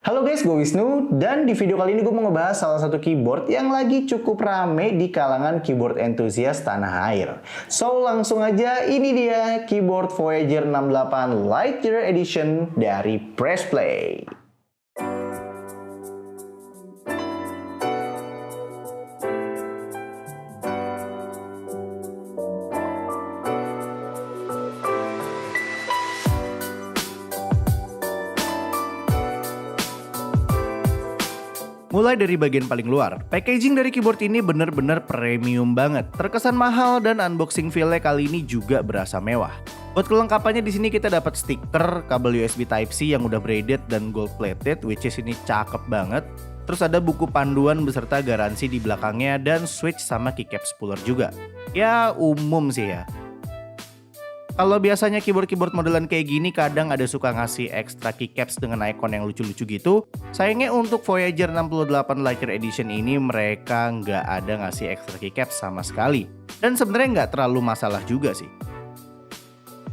Halo guys, gue Wisnu, dan di video kali ini gue mau ngebahas salah satu keyboard yang lagi cukup rame di kalangan keyboard enthusiast tanah air. So, langsung aja, ini dia keyboard Voyager 68 Lightyear Edition dari Pressplay. Mulai dari bagian paling luar, packaging dari keyboard ini bener-bener premium banget. Terkesan mahal dan unboxing feel-nya kali ini juga berasa mewah. Buat kelengkapannya di sini kita dapat stiker, kabel USB Type-C yang udah braided dan gold plated, which is ini cakep banget. Terus ada buku panduan beserta garansi di belakangnya dan switch sama keycap spooler juga. Ya umum sih ya. Kalau biasanya keyboard-keyboard modelan kayak gini kadang ada suka ngasih ekstra keycaps dengan icon yang lucu-lucu gitu. Sayangnya untuk Voyager 68 Lightyear Edition ini mereka nggak ada ngasih ekstra keycaps sama sekali. Dan sebenarnya nggak terlalu masalah juga sih.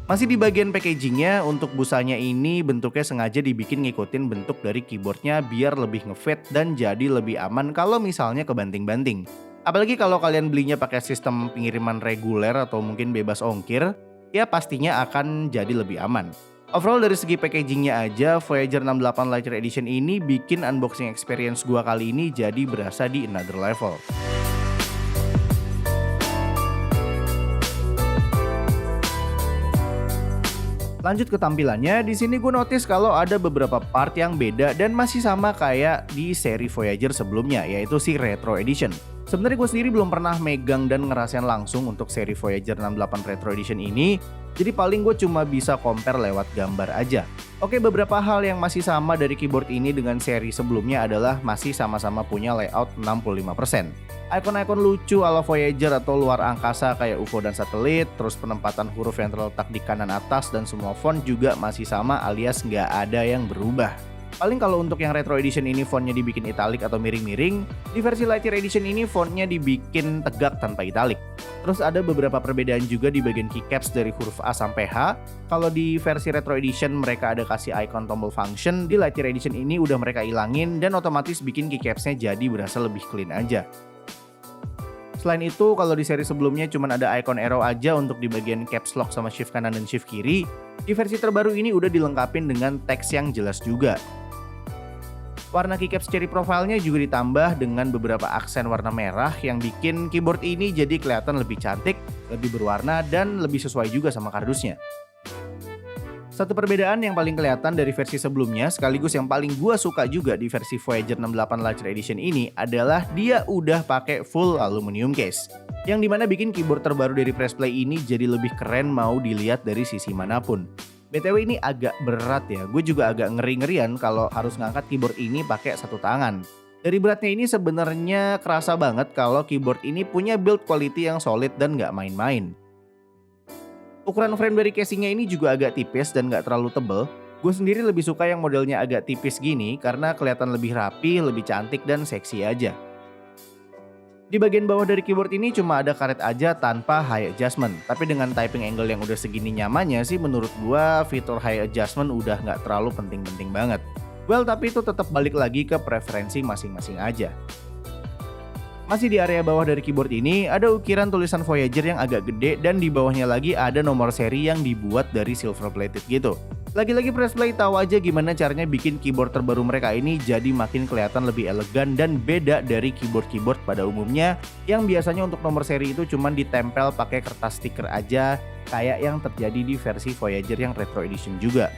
Masih di bagian packagingnya, untuk busanya ini bentuknya sengaja dibikin ngikutin bentuk dari keyboardnya biar lebih ngefit dan jadi lebih aman kalau misalnya kebanting-banting. Apalagi kalau kalian belinya pakai sistem pengiriman reguler atau mungkin bebas ongkir, ya pastinya akan jadi lebih aman. Overall dari segi packagingnya aja, Voyager 68 Lightyear Edition ini bikin unboxing experience gua kali ini jadi berasa di another level. Lanjut ke tampilannya, di sini gue notice kalau ada beberapa part yang beda dan masih sama kayak di seri Voyager sebelumnya, yaitu si Retro Edition. Sebenarnya gue sendiri belum pernah megang dan ngerasain langsung untuk seri Voyager 68 Retro Edition ini, jadi paling gue cuma bisa compare lewat gambar aja. Oke, beberapa hal yang masih sama dari keyboard ini dengan seri sebelumnya adalah masih sama-sama punya layout 65%. Icon-icon lucu ala Voyager atau luar angkasa kayak UFO dan satelit, terus penempatan huruf yang terletak di kanan atas dan semua font juga masih sama alias nggak ada yang berubah. Paling kalau untuk yang Retro Edition ini fontnya dibikin italic atau miring-miring, di versi Lightyear Edition ini fontnya dibikin tegak tanpa italic. Terus ada beberapa perbedaan juga di bagian keycaps dari huruf A sampai H. Kalau di versi Retro Edition mereka ada kasih icon tombol function, di Lightyear Edition ini udah mereka ilangin dan otomatis bikin keycapsnya jadi berasa lebih clean aja. Selain itu, kalau di seri sebelumnya cuma ada icon arrow aja untuk di bagian caps lock sama shift kanan dan shift kiri, di versi terbaru ini udah dilengkapin dengan teks yang jelas juga. Warna keycaps cherry profile-nya juga ditambah dengan beberapa aksen warna merah yang bikin keyboard ini jadi kelihatan lebih cantik, lebih berwarna, dan lebih sesuai juga sama kardusnya. Satu perbedaan yang paling kelihatan dari versi sebelumnya, sekaligus yang paling gua suka juga di versi Voyager 68 Lightyear Edition ini adalah dia udah pakai full aluminium case. Yang dimana bikin keyboard terbaru dari Pressplay ini jadi lebih keren mau dilihat dari sisi manapun. BTW ini agak berat ya, gue juga agak ngeri-ngerian kalau harus ngangkat keyboard ini pakai satu tangan. Dari beratnya ini sebenarnya kerasa banget kalau keyboard ini punya build quality yang solid dan nggak main-main. Ukuran frame dari casingnya ini juga agak tipis dan nggak terlalu tebel. Gue sendiri lebih suka yang modelnya agak tipis gini karena kelihatan lebih rapi, lebih cantik dan seksi aja. Di bagian bawah dari keyboard ini cuma ada karet aja tanpa high adjustment. Tapi dengan typing angle yang udah segini nyamannya sih menurut gue fitur high adjustment udah nggak terlalu penting-penting banget. Well, tapi itu tetap balik lagi ke preferensi masing-masing aja. Masih di area bawah dari keyboard ini ada ukiran tulisan Voyager yang agak gede dan di bawahnya lagi ada nomor seri yang dibuat dari silver plated gitu. Lagi-lagi Pressplay tahu aja gimana caranya bikin keyboard terbaru mereka ini jadi makin kelihatan lebih elegan dan beda dari keyboard-keyboard pada umumnya yang biasanya untuk nomor seri itu cuma ditempel pakai kertas stiker aja kayak yang terjadi di versi Voyager yang Retro Edition juga.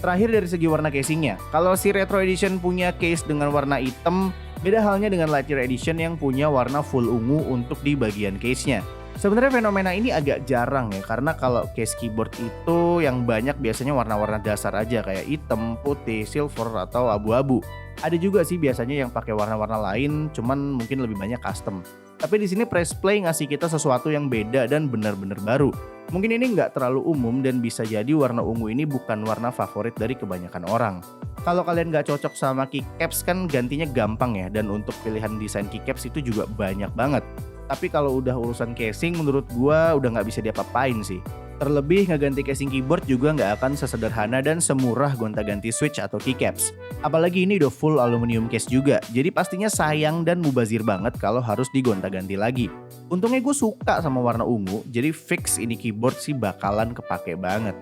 Terakhir dari segi warna casingnya, kalau si Retro Edition punya case dengan warna hitam, beda halnya dengan Lightyear Edition yang punya warna full ungu untuk di bagian case-nya. Sebenarnya fenomena ini agak jarang ya, karena kalau case keyboard itu yang banyak biasanya warna-warna dasar aja kayak hitam, putih, silver, atau abu-abu. Ada juga sih biasanya yang pakai warna-warna lain, cuman mungkin lebih banyak custom. Tapi di sini Pressplay ngasih kita sesuatu yang beda dan benar-benar baru. Mungkin ini nggak terlalu umum dan bisa jadi warna ungu ini bukan warna favorit dari kebanyakan orang. Kalau kalian nggak cocok sama keycaps kan gantinya gampang ya, dan untuk pilihan desain keycaps itu juga banyak banget. Tapi kalau udah urusan casing menurut gua udah nggak bisa diapa-apain sih. Terlebih ngeganti casing keyboard juga nggak akan sesederhana dan semurah gonta-ganti switch atau keycaps. Apalagi ini udah full aluminium case juga, jadi pastinya sayang dan mubazir banget kalau harus digonta-ganti lagi. Untungnya gue suka sama warna ungu, jadi fix ini keyboard sih bakalan kepake banget.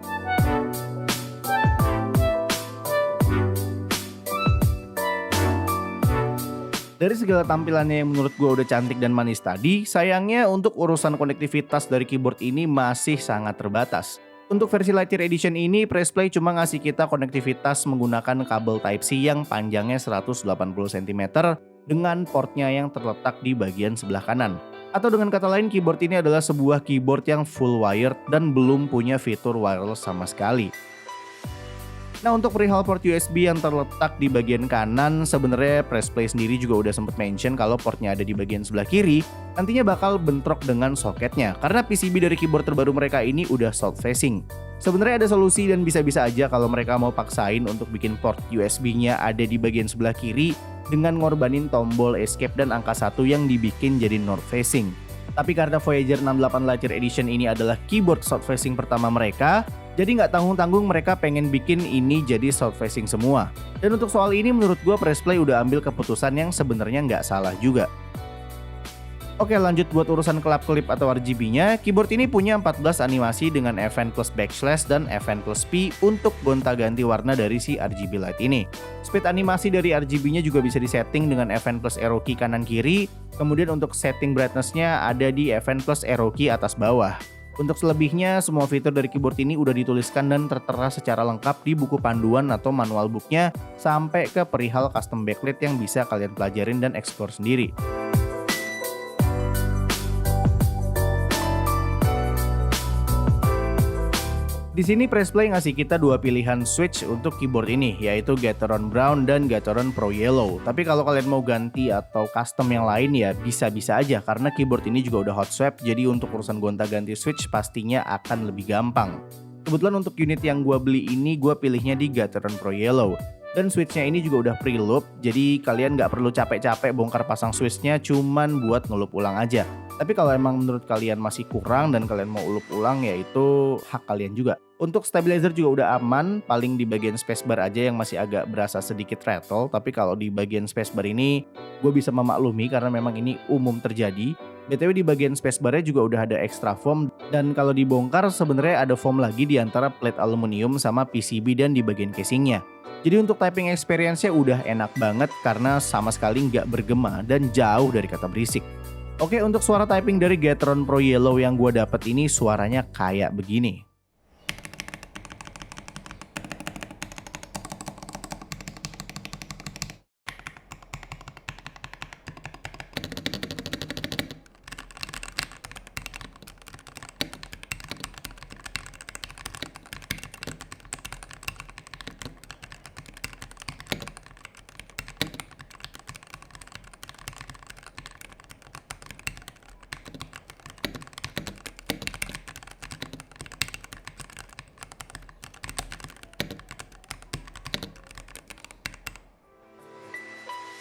Dari segala tampilannya yang menurut gue udah cantik dan manis tadi, sayangnya untuk urusan konektivitas dari keyboard ini masih sangat terbatas. Untuk versi Lightyear Edition ini, Pressplay cuma ngasih kita konektivitas menggunakan kabel Type-C yang panjangnya 180 cm dengan portnya yang terletak di bagian sebelah kanan. Atau dengan kata lain, keyboard ini adalah sebuah keyboard yang full wired dan belum punya fitur wireless sama sekali. Nah, untuk perihal port USB yang terletak di bagian kanan, sebenarnya Pressplay sendiri juga udah sempat mention kalau portnya ada di bagian sebelah kiri, nantinya bakal bentrok dengan soketnya karena PCB dari keyboard terbaru mereka ini udah south facing. Sebenarnya ada solusi dan bisa-bisa aja kalau mereka mau paksain untuk bikin port USB-nya ada di bagian sebelah kiri dengan ngorbanin tombol escape dan angka 1 yang dibikin jadi north facing. Tapi karena Voyager 68 Lightyear Edition ini adalah keyboard south facing pertama mereka, jadi nggak tanggung-tanggung mereka pengen bikin ini jadi south facing semua. Dan untuk soal ini menurut gue Pressplay udah ambil keputusan yang sebenarnya nggak salah juga. Oke, lanjut buat urusan kelap-kelip atau RGB-nya. Keyboard ini punya 14 animasi dengan FN plus backslash dan FN plus P untuk gonta-ganti warna dari si RGB light ini. Speed animasi dari RGB-nya juga bisa disetting dengan FN plus arrow key kanan kiri. Kemudian untuk setting brightness-nya ada di FN plus arrow key atas bawah. Untuk selebihnya, semua fitur dari keyboard ini udah dituliskan dan tertera secara lengkap di buku panduan atau manual booknya sampai ke perihal custom backlight yang bisa kalian pelajarin dan explore sendiri. Di sini Pressplay ngasih kita dua pilihan switch untuk keyboard ini, yaitu Gateron Brown dan Gateron Pro Yellow. Tapi kalau kalian mau ganti atau custom yang lain ya bisa-bisa aja karena keyboard ini juga udah hot swap, jadi untuk urusan gonta-ganti switch pastinya akan lebih gampang. Kebetulan untuk unit yang gue beli ini gue pilihnya di Gateron Pro Yellow. Dan switchnya ini juga udah pre-loop, jadi kalian nggak perlu capek-capek bongkar pasang switchnya, cuman buat ngelup ulang aja. Tapi kalau emang menurut kalian masih kurang dan kalian mau ulup ulang ya itu hak kalian juga. Untuk stabilizer juga udah aman, paling di bagian spacebar aja yang masih agak berasa sedikit rattle. Tapi kalau di bagian spacebar ini gue bisa memaklumi karena memang ini umum terjadi. BTW di bagian spacebarnya juga udah ada extra foam, dan kalau dibongkar sebenarnya ada foam lagi di antara plate aluminium sama PCB dan di bagian casingnya. Jadi untuk typing experience-nya udah enak banget karena sama sekali nggak bergema dan jauh dari kata berisik. Oke, untuk suara typing dari Gateron Pro Yellow yang gue dapet ini suaranya kayak begini.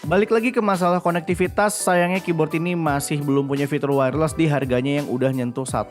Balik lagi ke masalah konektivitas, sayangnya keyboard ini masih belum punya fitur wireless di harganya yang udah nyentuh 1,5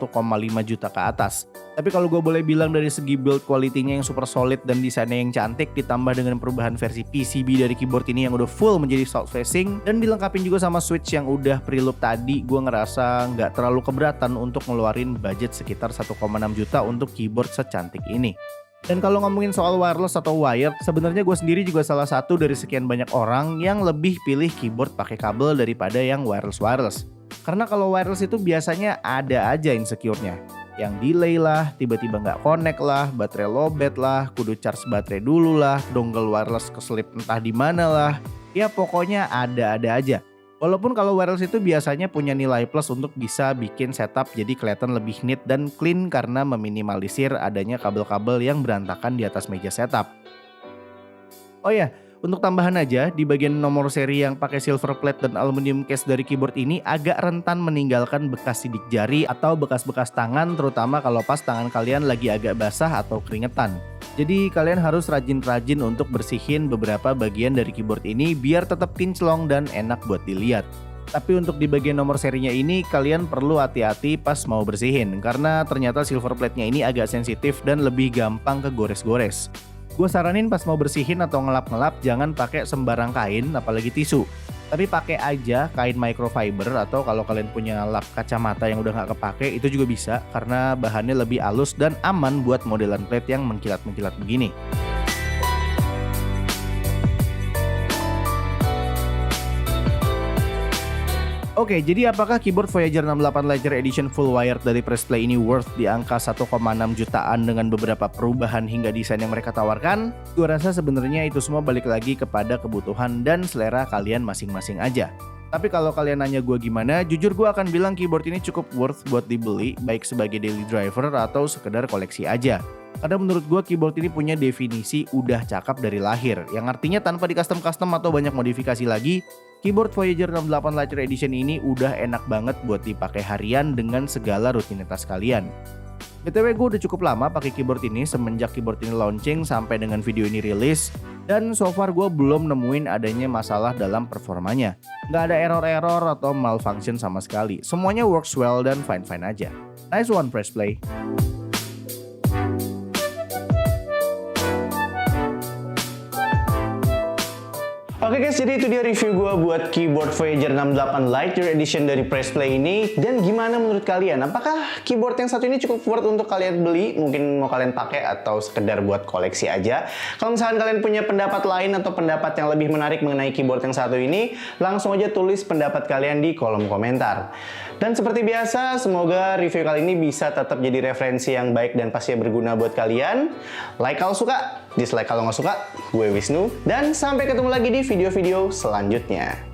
juta ke atas. Tapi kalau gue boleh bilang dari segi build quality-nya yang super solid dan desainnya yang cantik ditambah dengan perubahan versi PCB dari keyboard ini yang udah full menjadi south facing dan dilengkapi juga sama switch yang udah pre-loop tadi, gue ngerasa nggak terlalu keberatan untuk ngeluarin budget sekitar 1,6 juta untuk keyboard secantik ini. Dan kalau ngomongin soal wireless atau wired, sebenarnya gue sendiri juga salah satu dari sekian banyak orang yang lebih pilih keyboard pakai kabel daripada yang wireless. Karena kalau wireless itu biasanya ada aja insecure-nya. Yang delay lah, tiba-tiba nggak connect lah, baterai lowbat lah, kudu charge baterai dulu lah, dongle wireless keselip entah di mana lah. Ya pokoknya ada-ada aja. Walaupun kalau wireless itu biasanya punya nilai plus untuk bisa bikin setup jadi kelihatan lebih neat dan clean karena meminimalisir adanya kabel-kabel yang berantakan di atas meja setup. Oh ya, untuk tambahan aja, di bagian nomor seri yang pakai silver plate dan aluminium case dari keyboard ini agak rentan meninggalkan bekas sidik jari atau bekas-bekas tangan, terutama kalau pas tangan kalian lagi agak basah atau keringetan. Jadi kalian harus rajin-rajin untuk bersihin beberapa bagian dari keyboard ini biar tetap kinclong dan enak buat dilihat. Tapi untuk di bagian nomor serinya ini kalian perlu hati-hati pas mau bersihin karena ternyata silver plate-nya ini agak sensitif dan lebih gampang kegores-gores. Gue saranin pas mau bersihin atau ngelap-ngelap jangan pakai sembarang kain apalagi tisu. Tapi pakai aja kain microfiber atau kalau kalian punya lap kacamata yang udah nggak kepake itu juga bisa karena bahannya lebih halus dan aman buat modelan plate yang mengkilat-mengkilat begini. Oke, jadi apakah keyboard Voyager 68 Ledger Edition full wired dari Pressplay ini worth di angka 1,6 jutaan dengan beberapa perubahan hingga desain yang mereka tawarkan? Gue rasa sebenarnya itu semua balik lagi kepada kebutuhan dan selera kalian masing-masing aja. Tapi kalau kalian nanya gue gimana, jujur gue akan bilang keyboard ini cukup worth buat dibeli, baik sebagai daily driver atau sekedar koleksi aja. Karena menurut gue keyboard ini punya definisi udah cakep dari lahir, yang artinya tanpa di custom-custom atau banyak modifikasi lagi, keyboard Voyager 68 Ledger Edition ini udah enak banget buat dipakai harian dengan segala rutinitas kalian. BTW gue udah cukup lama pakai keyboard ini semenjak keyboard ini launching sampai dengan video ini rilis. Dan so far gue belum nemuin adanya masalah dalam performanya. Nggak ada error-error atau malfunction sama sekali. Semuanya works well dan fine-fine aja. Nice one Pressplay. Oke guys, jadi itu dia review gue buat keyboard Voyager 68 Ledger Edition dari Pressplay ini. Dan gimana menurut kalian? Apakah keyboard yang satu ini cukup worth untuk kalian beli? Mungkin mau kalian pakai atau sekedar buat koleksi aja? Kalau misalkan kalian punya pendapat lain atau pendapat yang lebih menarik mengenai keyboard yang satu ini, langsung aja tulis pendapat kalian di kolom komentar. Dan seperti biasa, semoga review kali ini bisa tetap jadi referensi yang baik dan pastinya berguna buat kalian. Like kalau suka, dislike kalau nggak suka. Gue Wisnu, dan sampai ketemu lagi di video-video selanjutnya.